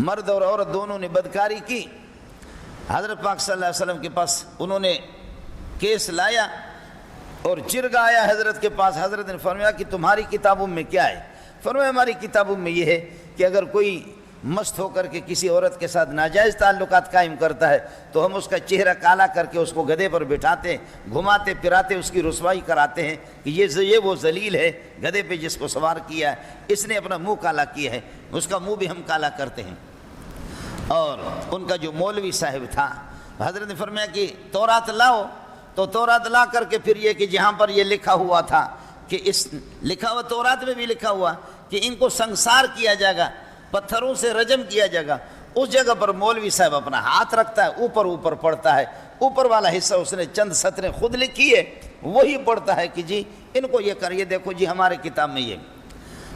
مرد اور عورت دونوں نے بدکاری کی، حضرت پاک صلی اللہ علیہ وسلم کے پاس انہوں نے کیس لایا اور چرگا آیا حضرت کے پاس. حضرت نے فرمایا کہ تمہاری کتابوں میں کیا ہے؟ فرمایا ہماری کتابوں میں یہ ہے کہ اگر کوئی مست ہو کر کے کسی عورت کے ساتھ ناجائز تعلقات قائم کرتا ہے تو ہم اس کا چہرہ کالا کر کے اس کو گدھے پر بٹھاتے ہیں، گھماتے پھراتے اس کی رسوائی کراتے ہیں کہ یہ وہ ذلیل ہے گدھے پہ جس کو سوار کیا ہے، اس نے اپنا منہ کالا کیا ہے، اس کا منہ بھی ہم کالا کرتے ہیں. اور ان کا جو مولوی صاحب تھا، حضرت نے فرمایا کہ تورات لاؤ. تو تورات لا کر کے پھر یہ کہ جہاں پر یہ لکھا ہوا تھا کہ اس لکھا ہوا تورات میں بھی لکھا ہوا کہ ان کو سنسار کیا جائے گا، پتھروں سے رجم کیا جائے گا، اس جگہ پر مولوی صاحب اپنا ہاتھ رکھتا ہے، اوپر پڑھتا ہے، اوپر والا حصہ اس نے چند سطریں خود لکھی ہے وہی پڑھتا ہے کہ جی ان کو یہ کریے، دیکھو جی ہمارے کتاب میں یہ.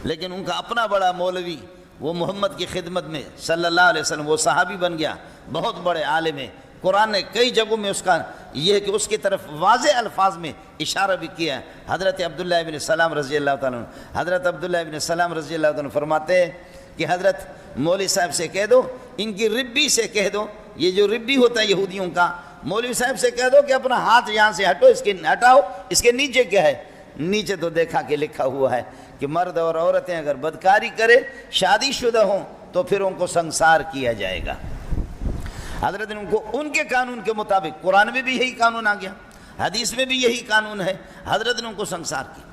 لیکن ان کا اپنا بڑا مولوی وہ محمد کی خدمت میں صلی اللہ علیہ وسلم وہ صحابی بن گیا، بہت بڑے عالم ہے. قرآن نے کئی جگہوں میں اس کا یہ ہے کہ اس کی طرف واضح الفاظ میں اشارہ بھی کیا ہے. حضرت عبداللہ ابن سلام رضی اللہ تعالیٰ عنہ، حضرت عبداللہ ابن سلام رضی اللہ تعالیٰ عنہ فرماتے ہیں کہ حضرت مولوی صاحب سے کہہ دو، ان کی ربی سے کہہ دو، یہ جو ربی ہوتا ہے یہودیوں کا، مولوی صاحب سے کہہ دو کہ اپنا ہاتھ یہاں سے ہٹاؤ، اس کے نیچے کیا ہے؟ نیچے تو دیکھا کہ لکھا ہوا ہے کہ مرد اور عورتیں اگر بدکاری کرے، شادی شدہ ہوں تو پھر ان کو سنسار کیا جائے گا. حضرت نے ان کو ان کے قانون کے مطابق، قرآن میں بھی یہی قانون آ گیا، حدیث میں بھی یہی قانون ہے، حضرت نے ان کو سنسار کیا.